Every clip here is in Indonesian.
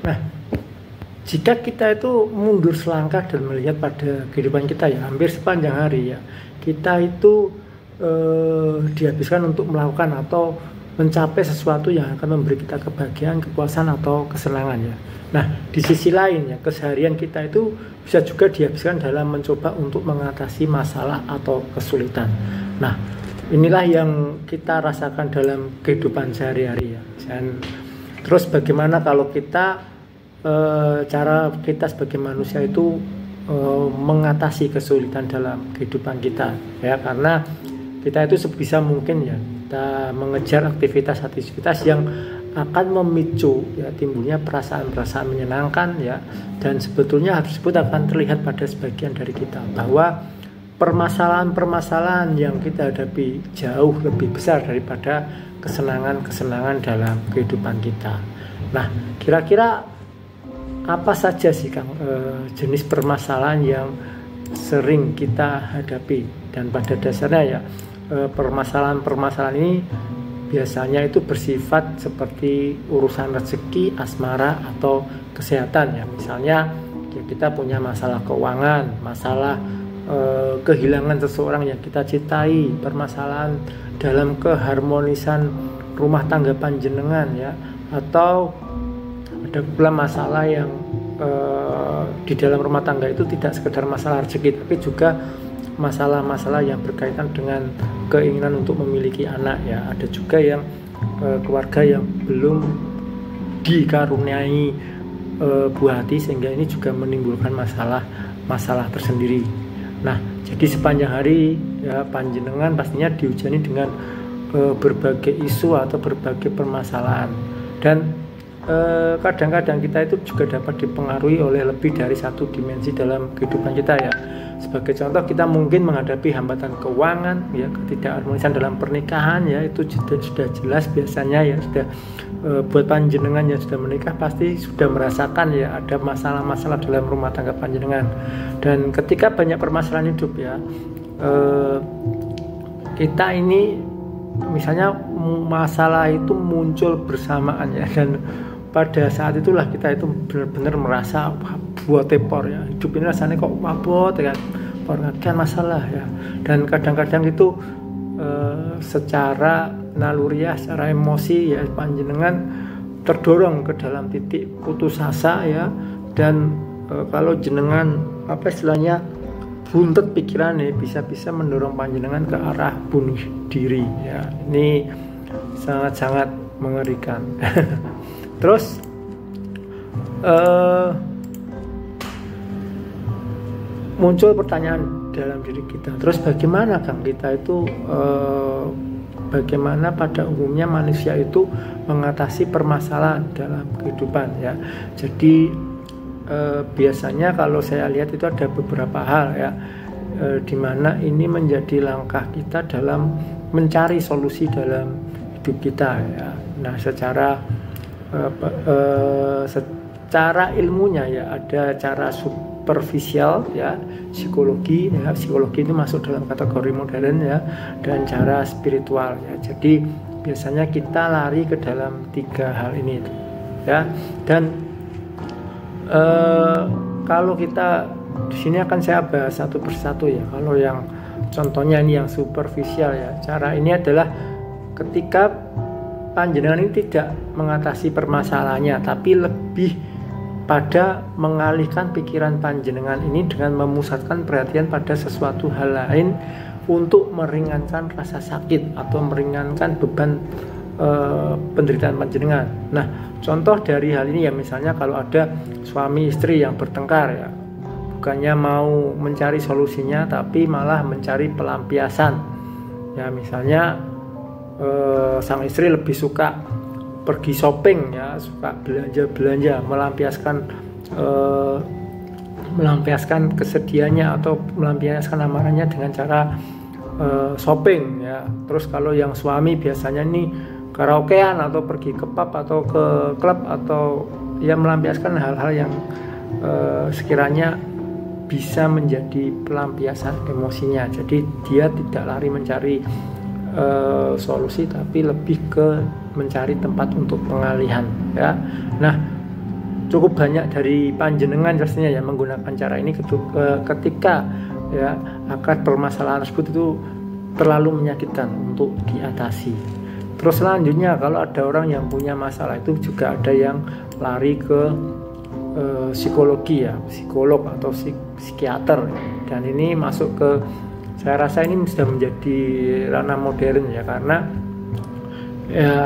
Nah, jika kita itu mundur selangkah dan melihat pada kehidupan kita ya, hampir sepanjang hari ya, kita itu dihabiskan untuk melakukan atau mencapai sesuatu yang akan memberi kita kebahagiaan, kepuasan atau kesenangan ya. Nah, di sisi lain ya, keseharian kita itu bisa juga dihabiskan dalam mencoba untuk mengatasi masalah atau kesulitan. Nah, inilah yang kita rasakan dalam kehidupan sehari-hari ya. Dan terus bagaimana kalau kita cara kita sebagai manusia itu mengatasi kesulitan dalam kehidupan kita ya, karena kita itu sebisa mungkin ya kita mengejar aktivitas-aktivitas yang akan memicu ya timbulnya perasaan-perasaan menyenangkan ya, dan sebetulnya hal tersebut akan terlihat pada sebagian dari kita bahwa permasalahan-permasalahan yang kita hadapi jauh lebih besar daripada kesenangan-kesenangan dalam kehidupan kita. Nah, kira-kira apa saja sih Kang jenis permasalahan yang sering kita hadapi? Dan pada dasarnya ya permasalahan-permasalahan ini biasanya itu bersifat seperti urusan rezeki, asmara, atau kesehatan ya. Misalnya ya, kita punya masalah keuangan, masalah kehilangan seseorang yang kita cintai, permasalahan dalam keharmonisan rumah tangga panjenengan ya, atau ada pula masalah yang di dalam rumah tangga itu tidak sekedar masalah rezeki, tapi juga masalah-masalah yang berkaitan dengan keinginan untuk memiliki anak ya. Ada juga yang keluarga yang belum dikaruniai buah hati, sehingga ini juga menimbulkan masalah tersendiri. Nah, jadi sepanjang hari ya panjenengan pastinya dihujani dengan berbagai isu atau berbagai permasalahan, dan kadang-kadang kita itu juga dapat dipengaruhi oleh lebih dari satu dimensi dalam kehidupan kita ya. Sebagai contoh, kita mungkin menghadapi hambatan keuangan ya, ketidakharmonisan dalam pernikahan ya, itu sudah jelas biasanya ya, sudah buat panjenengan yang sudah menikah pasti sudah merasakan ya ada masalah-masalah dalam rumah tangga panjenengan. Dan ketika banyak permasalahan hidup ya, kita ini misalnya masalah itu muncul bersamaan ya, dan pada saat itulah kita itu benar-benar merasa buat tepor ya, hidup ini rasanya kok mabot ya kan, masalah ya. Dan kadang-kadang itu secara naluriah, secara emosi ya, panjenengan terdorong ke dalam titik putus asa ya, dan kalau jenengan apa istilahnya buntet pikiran ya, bisa-bisa mendorong panjenengan ke arah bunuh diri ya. Ini sangat-sangat mengerikan. Terus muncul pertanyaan dalam diri kita, terus bagaimana Kang kita itu bagaimana pada umumnya manusia itu mengatasi permasalahan dalam kehidupan ya. Jadi biasanya kalau saya lihat itu ada beberapa hal ya, di mana ini menjadi langkah kita dalam mencari solusi dalam hidup kita ya. Nah, secara ilmunya ya ada cara superficial ya, psikologi ya, psikologi itu masuk dalam kategori modern ya, dan cara spiritual ya. Jadi biasanya kita lari ke dalam tiga hal ini ya. Dan kalau kita di sini akan saya bahas satu persatu ya. Kalau yang contohnya ini yang superficial ya, cara ini adalah ketika panjenengan ini tidak mengatasi permasalahannya, tapi lebih pada mengalihkan pikiran panjenengan ini dengan memusatkan perhatian pada sesuatu hal lain untuk meringankan rasa sakit atau meringankan beban penderitaan panjenengan. Nah, contoh dari hal ini ya, misalnya kalau ada suami istri yang bertengkar ya, bukannya mau mencari solusinya tapi malah mencari pelampiasan ya. Misalnya sang istri lebih suka pergi shopping ya, suka belanja melampiaskan kesedihannya atau melampiaskan amarahnya dengan cara shopping ya. Terus kalau yang suami biasanya nih karaokean atau pergi ke pub atau ke klub, atau ya melampiaskan hal-hal yang sekiranya bisa menjadi pelampiasan emosinya. Jadi dia tidak lari mencari solusi, tapi lebih ke mencari tempat untuk pengalihan ya. Nah, cukup banyak dari panjenengan pastinya ya menggunakan cara ini ketika ya akar permasalahan tersebut itu terlalu menyakitkan untuk diatasi. Terus selanjutnya kalau ada orang yang punya masalah itu juga ada yang lari ke psikologi ya, psikolog atau psikiater, dan ini masuk ke, saya rasa ini sudah menjadi ranah modern ya, karena ya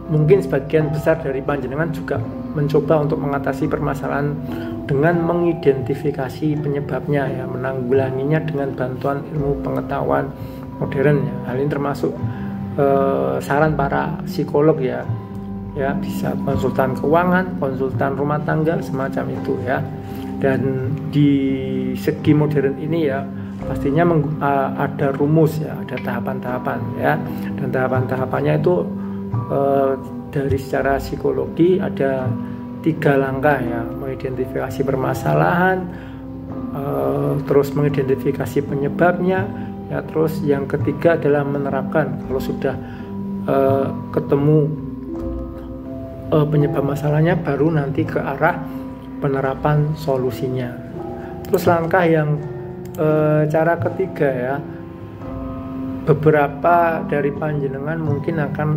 mungkin sebagian besar dari panjenengan juga mencoba untuk mengatasi permasalahan dengan mengidentifikasi penyebabnya ya, menanggulanginya dengan bantuan ilmu pengetahuan modern ya. Hal ini termasuk saran para psikolog ya, bisa konsultan keuangan, konsultan rumah tangga, semacam itu ya. Dan di segi modern ini ya pastinya ada rumus ya, ada tahapan-tahapan ya, dan tahapan-tahapannya itu dari secara psikologi ada 3 langkah ya: mengidentifikasi permasalahan, terus mengidentifikasi penyebabnya ya, terus yang ketiga adalah menerapkan. Kalau sudah ketemu penyebab masalahnya, baru nanti ke arah penerapan solusinya. Terus langkah yang cara ketiga ya, beberapa dari panjenengan mungkin akan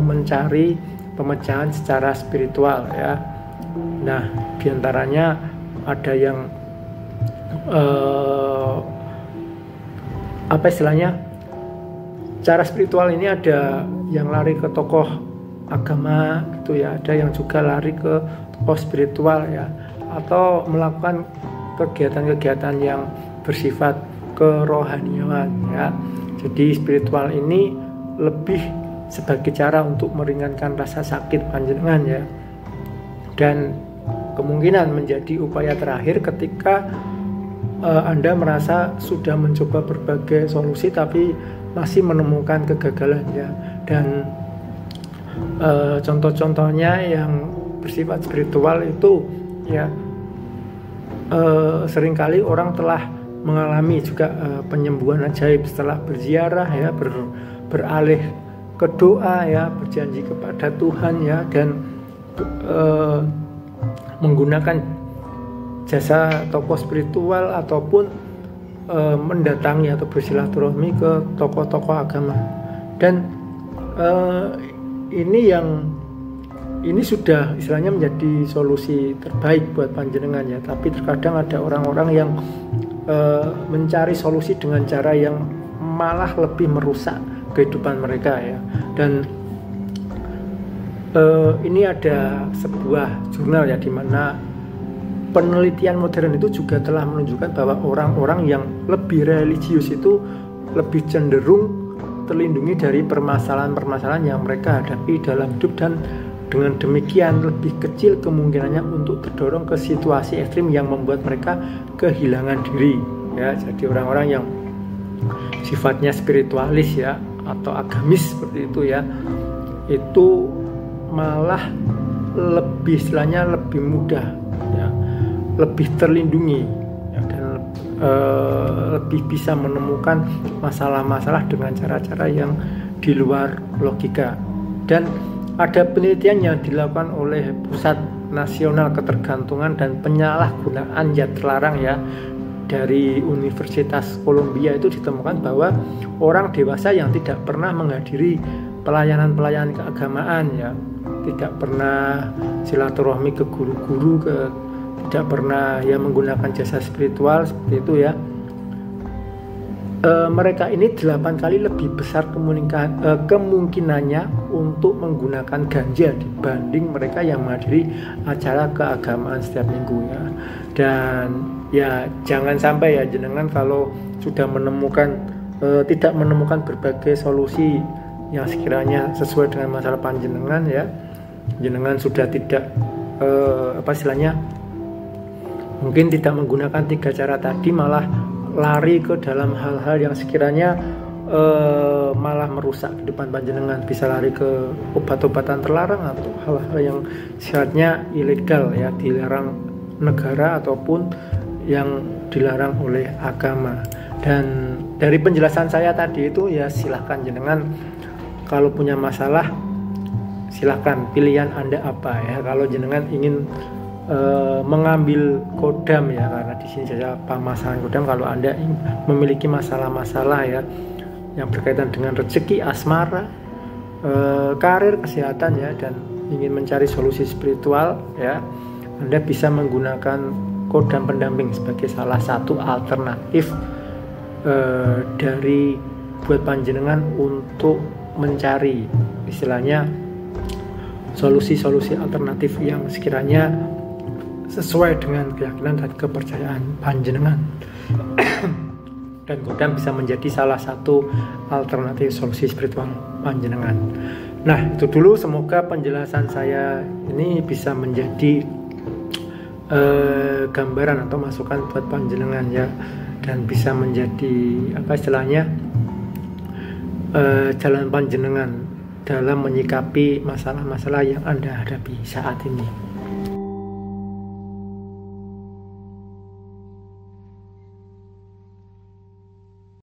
mencari pemecahan secara spiritual ya. Nah, diantaranya ada yang apa istilahnya, cara spiritual ini ada yang lari ke tokoh agama gitu ya, ada yang juga lari ke tokoh spiritual ya, atau melakukan kegiatan-kegiatan yang bersifat kerohanian ya. Jadi spiritual ini lebih sebagai cara untuk meringankan rasa sakit panjenengan ya, dan kemungkinan menjadi upaya terakhir ketika Anda merasa sudah mencoba berbagai solusi tapi masih menemukan kegagalan ya. Dan contoh-contohnya yang bersifat spiritual itu ya, seringkali orang telah mengalami juga penyembuhan ajaib setelah berziarah ya, beralih ke doa ya, berjanji kepada Tuhan ya, dan menggunakan jasa tokoh spiritual ataupun mendatangi atau bersilaturahmi ke tokoh-tokoh agama. Dan ini sudah istilahnya menjadi solusi terbaik buat panjenengan ya. Tapi terkadang ada orang-orang yang mencari solusi dengan cara yang malah lebih merusak kehidupan mereka ya. Dan ini ada sebuah jurnal ya, di mana penelitian modern itu juga telah menunjukkan bahwa orang-orang yang lebih religius itu lebih cenderung terlindungi dari permasalahan-permasalahan yang mereka hadapi dalam hidup, dan dengan demikian lebih kecil kemungkinannya untuk terdorong ke situasi ekstrim yang membuat mereka kehilangan diri ya. Jadi orang-orang yang sifatnya spiritualis ya atau agamis seperti itu ya, itu malah lebih istilahnya lebih mudah ya, lebih terlindungi ya, dan lebih bisa menemukan masalah-masalah dengan cara-cara yang di luar logika. Dan ada penelitian yang dilakukan oleh Pusat Nasional Ketergantungan dan Penyalahgunaan Zat Terlarang ya, dari Universitas Columbia, itu ditemukan bahwa orang dewasa yang tidak pernah menghadiri pelayanan-pelayanan keagamaan ya, tidak pernah silaturahmi ke guru-guru, tidak pernah ya menggunakan jasa spiritual seperti itu ya, mereka ini 8 kali lebih besar kemungkinannya untuk menggunakan ganja dibanding mereka yang menghadiri acara keagamaan setiap minggu ya. Dan ya jangan sampai ya jenengan kalau sudah menemukan tidak menemukan berbagai solusi yang sekiranya sesuai dengan masalah panjenengan ya, jenengan sudah tidak mungkin tidak menggunakan 3 cara tadi, malah lari ke dalam hal-hal yang sekiranya malah merusak kehidupan panjenengan, bisa lari ke obat-obatan terlarang atau hal-hal yang sifatnya ilegal ya, dilarang negara ataupun yang dilarang oleh agama. Dan dari penjelasan saya tadi itu ya, silahkan jenengan kalau punya masalah Silakan pilihan Anda apa ya. Kalau jenengan ingin mengambil kodam ya, karena di sini saya pemasangan kodam. Kalau Anda memiliki masalah-masalah ya yang berkaitan dengan rezeki, asmara, karir, kesehatan ya, dan ingin mencari solusi spiritual ya, Anda bisa menggunakan kodam pendamping sebagai salah satu alternatif dari buat panjenengan untuk mencari istilahnya solusi-solusi alternatif yang sekiranya sesuai dengan keyakinan dan kepercayaan panjenengan. Dan kodam bisa menjadi salah satu alternatif solusi spiritual panjenengan. Nah, itu dulu, semoga penjelasan saya ini bisa menjadi gambaran atau masukan buat panjenengan ya, dan bisa menjadi apa istilahnya jalan panjenengan dalam menyikapi masalah-masalah yang Anda hadapi saat ini.